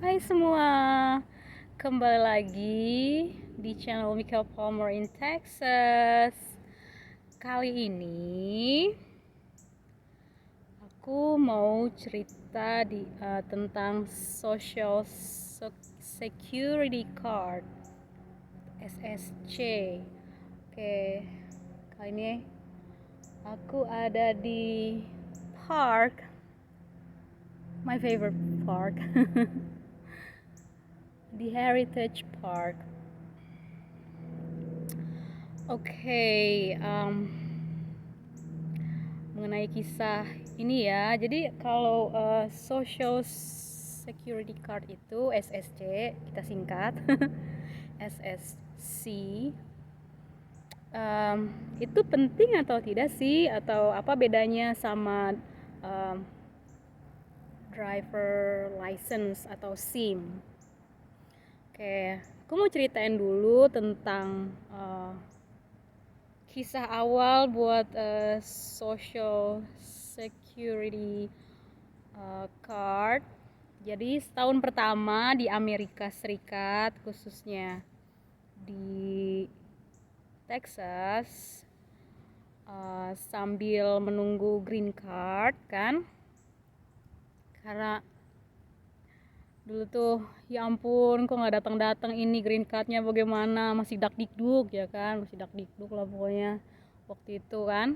Hai semua, kembali lagi di channel Michael Palmer in Texas. Kali ini aku mau cerita tentang Social Security Card (SSC). Oke, kali ini aku ada di park, my favorite park, di Heritage Park. Oke, mengenai kisah ini ya. Jadi kalau Social Security Card itu SSC, kita singkat SSC, itu penting atau tidak sih? Atau apa bedanya sama driver license atau SIM? Oke, aku mau ceritain dulu tentang kisah awal buat Social Security Card. Jadi setahun pertama di Amerika Serikat, khususnya di Texas, sambil menunggu green card kan, karena dulu tuh ya ampun kok nggak datang ini green cardnya, bagaimana, masih dakdikduk ya kan, masih dakdikduk lah pokoknya waktu itu kan.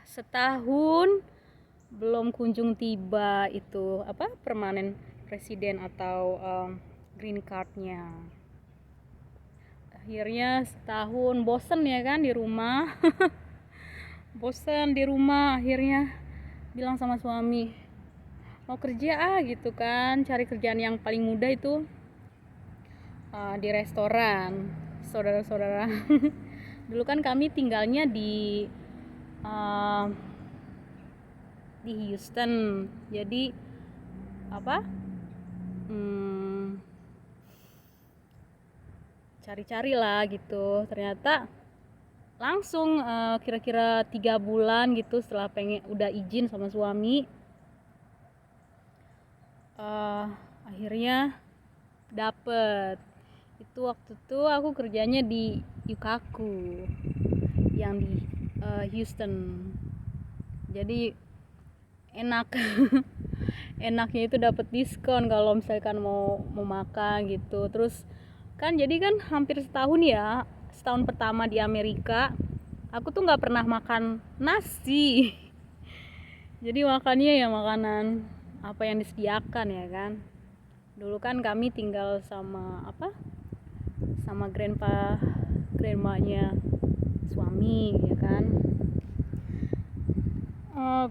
Setahun belum kunjung tiba itu apa, permanen presiden atau green cardnya. Akhirnya setahun bosen ya kan di rumah. Bosen di rumah, akhirnya bilang sama suami mau kerja gitu kan, cari kerjaan yang paling mudah itu di restoran, saudara-saudara. Dulu kan kami tinggalnya uh, di Houston, jadi apa, cari-cari lah gitu. Ternyata langsung kira-kira 3 bulan gitu setelah udah izin sama suami, akhirnya dapet. Itu waktu itu aku kerjanya di Yukaku yang di Houston. Jadi enak. Enaknya itu dapat diskon kalau misalkan mau makan gitu. Terus kan jadi kan hampir setahun ya, setahun pertama di Amerika aku tuh nggak pernah makan nasi. Jadi makannya ya makanan apa yang disediakan ya kan. Dulu kan kami tinggal sama apa, sama grandmanya suami ya kan.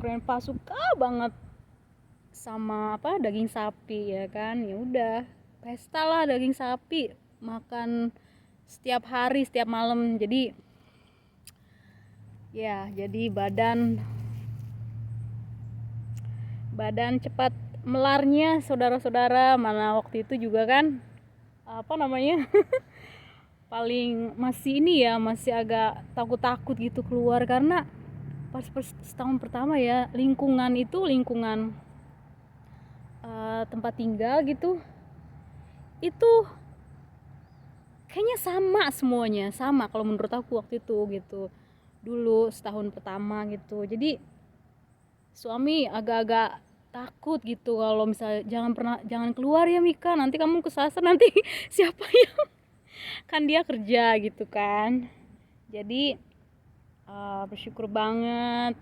Grandpa suka banget sama apa, daging sapi ya kan. Ya udah, pesta lah daging sapi, makan setiap hari setiap malam. Jadi ya, jadi badan cepat melarnya saudara-saudara. Mana waktu itu juga kan apa namanya, paling masih ini ya, masih agak takut-takut gitu keluar, karena pas setahun pertama ya, lingkungan tempat tinggal gitu itu kayaknya sama semuanya, sama kalau menurut aku waktu itu gitu, dulu setahun pertama gitu. Jadi suami agak-agak takut gitu kalau misalnya jangan keluar ya Mika, nanti kamu kesasar, nanti siapa yang, kan dia kerja gitu kan. Jadi bersyukur banget,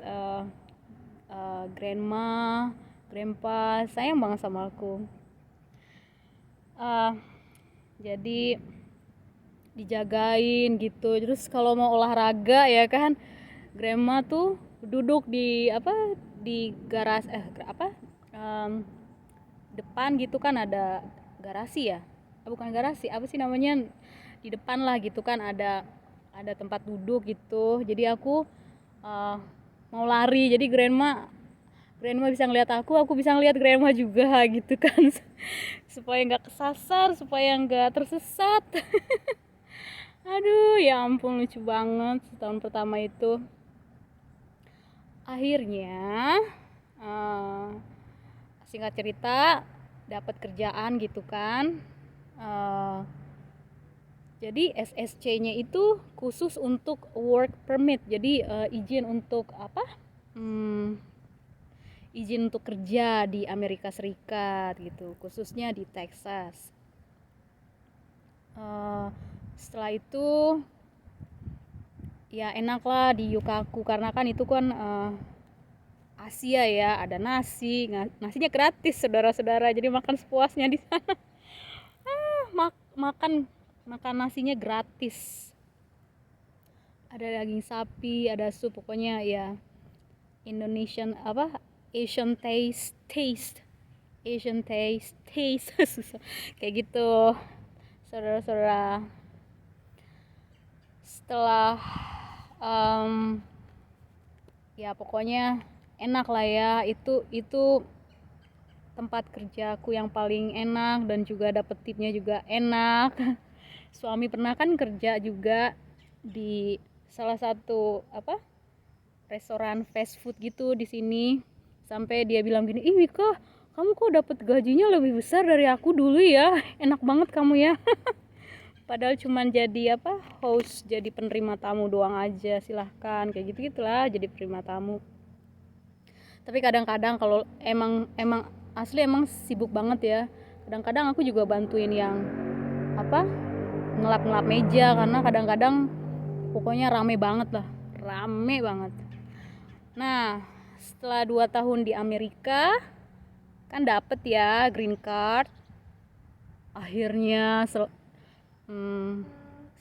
grandpa sayang banget sama aku. Jadi dijagain gitu. Terus kalau mau olahraga ya kan, grandma tuh duduk di apa, di depan gitu kan, ada garasi ya, bukan garasi, apa sih namanya, di depan lah gitu kan, ada tempat duduk gitu. Jadi aku mau lari, jadi grandma bisa ngeliat aku bisa ngeliat grandma juga gitu kan. Supaya nggak kesasar, supaya nggak tersesat. Aduh ya ampun, lucu banget setahun pertama itu. Akhirnya singkat cerita dapat kerjaan gitu kan. Jadi SSC-nya itu khusus untuk work permit, jadi izin untuk apa, izin untuk kerja di Amerika Serikat gitu, khususnya di Texas. Setelah itu ya enak lah di Yukaku, karena kan itu kan Asia ya, ada nasinya gratis saudara-saudara, jadi makan sepuasnya di sana. Makan nasinya gratis, ada daging sapi, ada sup, pokoknya ya Indonesian apa, Asian taste susah kayak gitu saudara-saudara. Setelah ya pokoknya enak lah ya, itu tempat kerjaku yang paling enak dan juga dapet tipnya juga enak. Suami pernah kan kerja juga di salah satu apa, restoran fast food gitu di sini, sampai dia bilang gini, ih Wika, kamu kok dapet gajinya lebih besar dari aku dulu ya, enak banget kamu ya. Padahal cuman jadi apa, host, jadi penerima tamu doang aja, silahkan kayak gitu gitulah, jadi penerima tamu. Tapi kadang-kadang kalau emang asli emang sibuk banget ya, kadang-kadang aku juga bantuin yang apa, ngelap meja, karena kadang-kadang pokoknya rame banget lah, rame banget. Nah setelah 2 tahun di Amerika kan dapet ya green card akhirnya.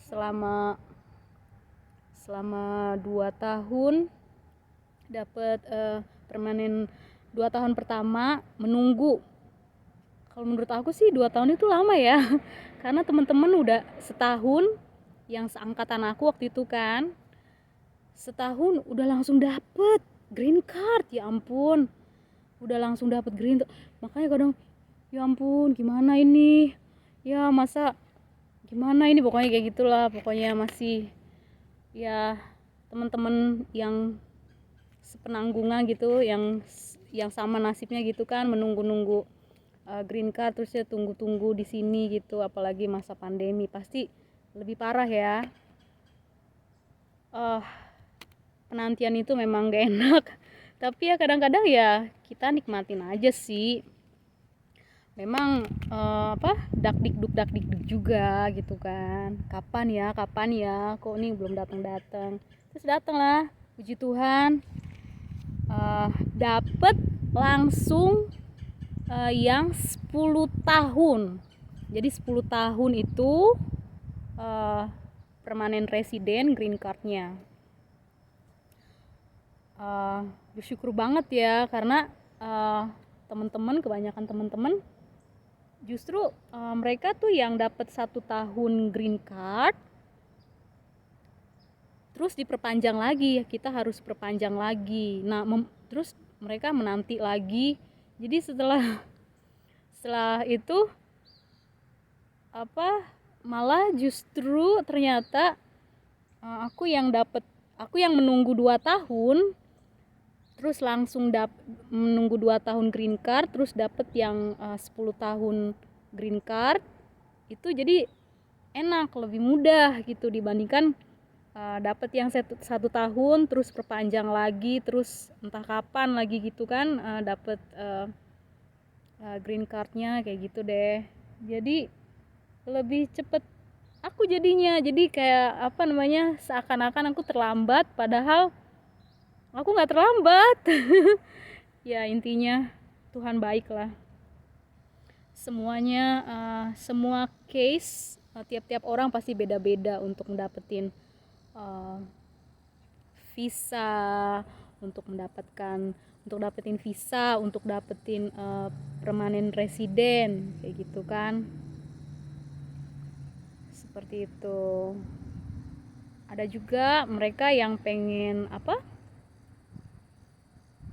Selama 2 tahun dapat permanen. 2 tahun pertama menunggu, kalau menurut aku sih 2 tahun itu lama ya. Karena teman-teman udah setahun, yang seangkatan aku waktu itu kan, setahun udah langsung dapet green card, ya ampun, udah langsung dapet green card. Makanya kadang ya ampun gimana ini ya, masa gimana ini, pokoknya kayak gitulah. Pokoknya masih ya teman-teman yang sepenanggungan gitu, yang sama nasibnya gitu kan, menunggu-nunggu green card, terus ya tunggu-tunggu di sini gitu, apalagi masa pandemi pasti lebih parah ya. Penantian itu memang gak enak, tapi ya kadang-kadang ya kita nikmatin aja sih. Memang dak dikduk juga gitu kan, kapan ya kok ini belum datang. Terus datang lah, puji Tuhan, dapet langsung yang 10 tahun. Jadi 10 tahun itu permanen resident green cardnya. Bersyukur banget ya, karena kebanyakan teman-teman justru mereka tuh yang dapat 1 tahun green card terus diperpanjang lagi, kita harus perpanjang lagi. Nah terus mereka menanti lagi. Jadi setelah itu malah justru ternyata aku yang menunggu 2 tahun terus langsung menunggu 2 tahun green card, terus dapet yang 10 tahun green card. Itu jadi enak, lebih mudah gitu dibandingkan dapet yang 1 tahun terus perpanjang lagi, terus entah kapan lagi gitu kan dapet green cardnya, kayak gitu deh. Jadi lebih cepet aku jadinya, jadi kayak seakan-akan aku terlambat, padahal aku nggak terlambat. Ya intinya Tuhan baik lah. Semuanya semua case tiap-tiap orang pasti beda-beda untuk mendapatkan visa, untuk dapetin visa, untuk dapetin permanen resident, kayak gitu kan. Seperti itu. Ada juga mereka yang pengen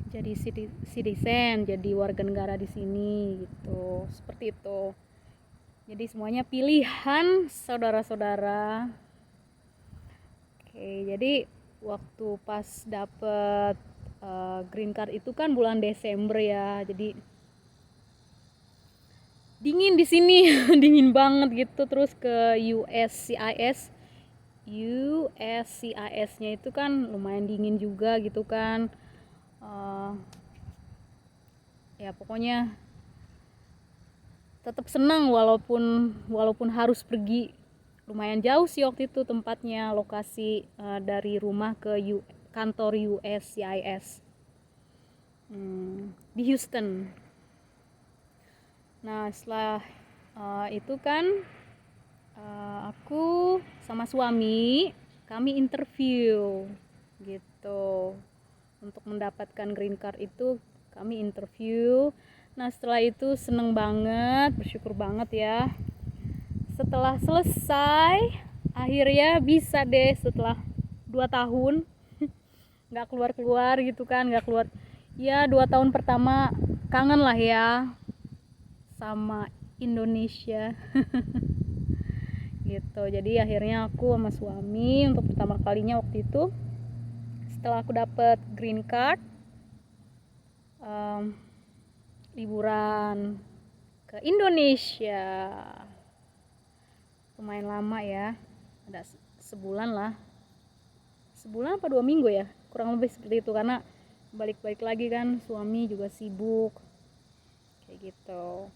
jadi citizen, jadi warga negara di sini gitu, seperti itu. Jadi semuanya pilihan saudara-saudara. Oke, jadi waktu pas dapet green card itu kan bulan Desember ya, jadi dingin di sini. Dingin banget gitu. Terus ke USCIS. USCIS-nya itu kan lumayan dingin juga gitu kan. Ya pokoknya tetap senang walaupun harus pergi lumayan jauh sih waktu itu tempatnya, lokasi dari rumah ke kantor USCIS di Houston. Nah setelah itu kan aku sama suami kami interview gitu untuk mendapatkan green card itu. Kami interview. Nah setelah itu seneng banget, bersyukur banget ya, setelah selesai akhirnya bisa deh setelah 2 tahun nggak keluar gitu kan, nggak keluar ya. 2 tahun pertama kangen lah ya sama Indonesia. Gitu. Jadi akhirnya aku sama suami untuk pertama kalinya waktu itu setelah aku dapet green card, liburan ke Indonesia. Lumayan lama ya, ada sebulan lah, sebulan apa 2 minggu ya, kurang lebih seperti itu, karena balik-balik lagi kan suami juga sibuk kayak gitu.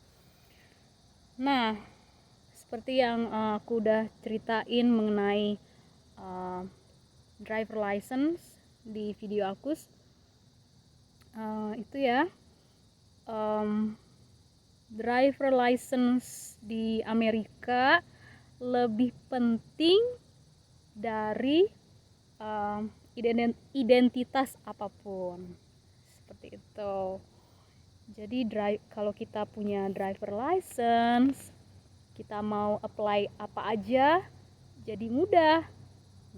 Nah seperti yang aku udah ceritain mengenai driver license di video aku itu ya, driver license di Amerika lebih penting dari identitas apapun, seperti itu. Jadi kalau kita punya driver license, kita mau apply apa aja jadi mudah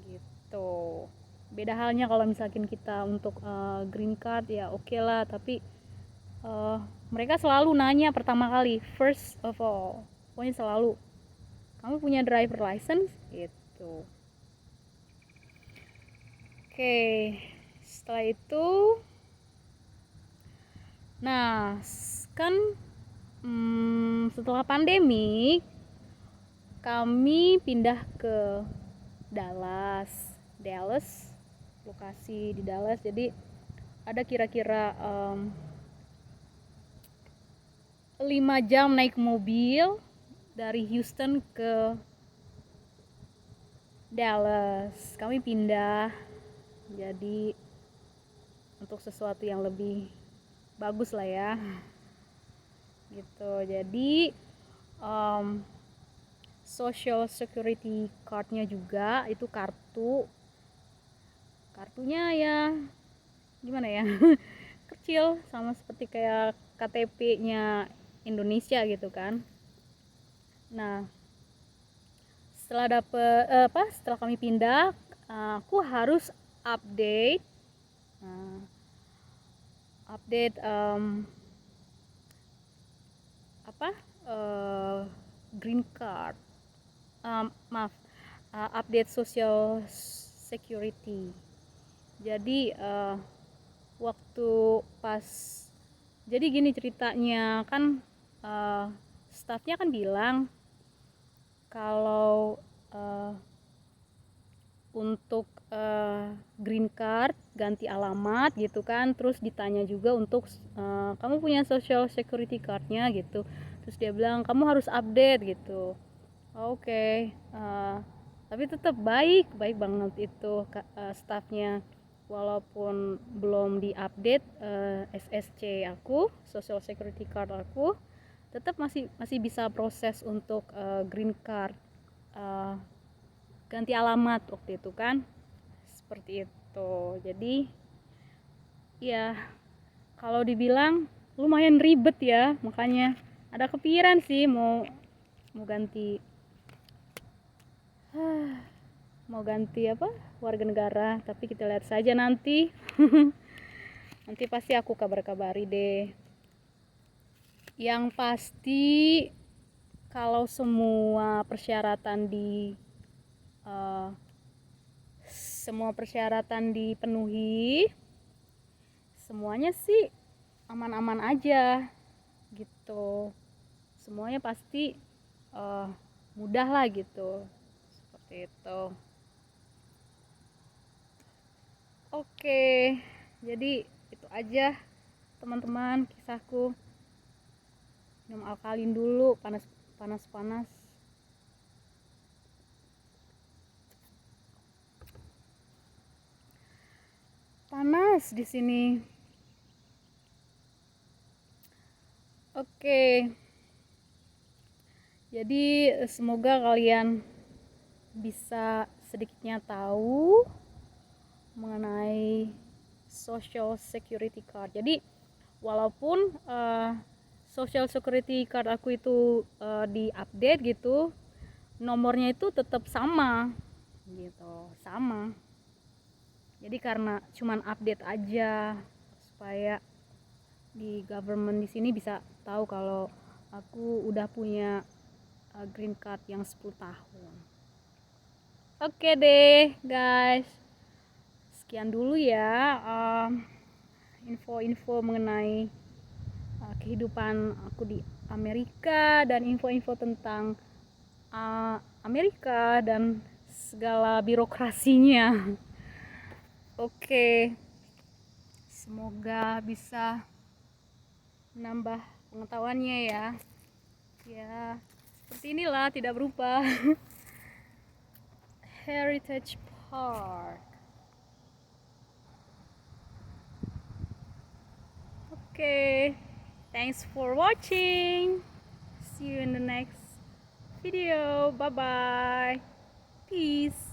gitu. Beda halnya kalau misalkan kita untuk green card ya oke lah, tapi mereka selalu nanya pertama kali, first of all, pokoknya selalu, kamu punya driver license gitu. Oke, setelah itu nah kan setelah pandemi kami pindah ke Dallas, lokasi di Dallas. Jadi ada kira-kira 5 jam naik mobil dari Houston ke Dallas. Kami pindah jadi untuk sesuatu yang lebih bagus lah ya gitu. Jadi social security cardnya juga itu kartunya ya gimana ya, kecil sama seperti kayak KTP-nya Indonesia gitu kan. Nah setelah kami pindah, aku harus update green card, update social security. Jadi waktu pas, jadi gini ceritanya kan, staffnya kan bilang kalau untuk green card ganti alamat gitu kan, terus ditanya juga untuk kamu punya social security cardnya gitu, terus dia bilang kamu harus update gitu. Oke. Tapi tetap baik banget itu staffnya, walaupun belum diupdate SSC aku, social security card aku, tetap masih bisa proses untuk green card, ganti alamat waktu itu kan, seperti itu. Jadi ya kalau dibilang lumayan ribet ya, makanya ada kepikiran sih mau ganti apa, warga negara, tapi kita lihat saja nanti. Nanti pasti aku kabar-kabari deh. Yang pasti kalau semua persyaratan dipenuhi, semuanya sih aman-aman aja gitu. semuanya pasti mudah lah gitu, seperti itu. Oke, jadi itu aja teman-teman kisahku. Minum alkalin dulu, panas. Panas di sini. Oke. Jadi semoga kalian bisa sedikitnya tahu mengenai Social Security Card. Jadi walaupun Social Security Card aku itu diupdate gitu, nomornya itu tetap sama gitu, sama. Jadi karena cuman update aja supaya di government di sini bisa tahu kalau aku udah punya green card yang 10 tahun. Oke deh guys, sekian dulu ya info-info mengenai kehidupan aku di Amerika dan info-info tentang Amerika dan segala birokrasinya. Oke, semoga bisa menambah pengetahuannya ya. Ya, seperti inilah, tidak berubah. Heritage Park. Okay, thanks for watching. See you in the next video. Bye bye. Peace.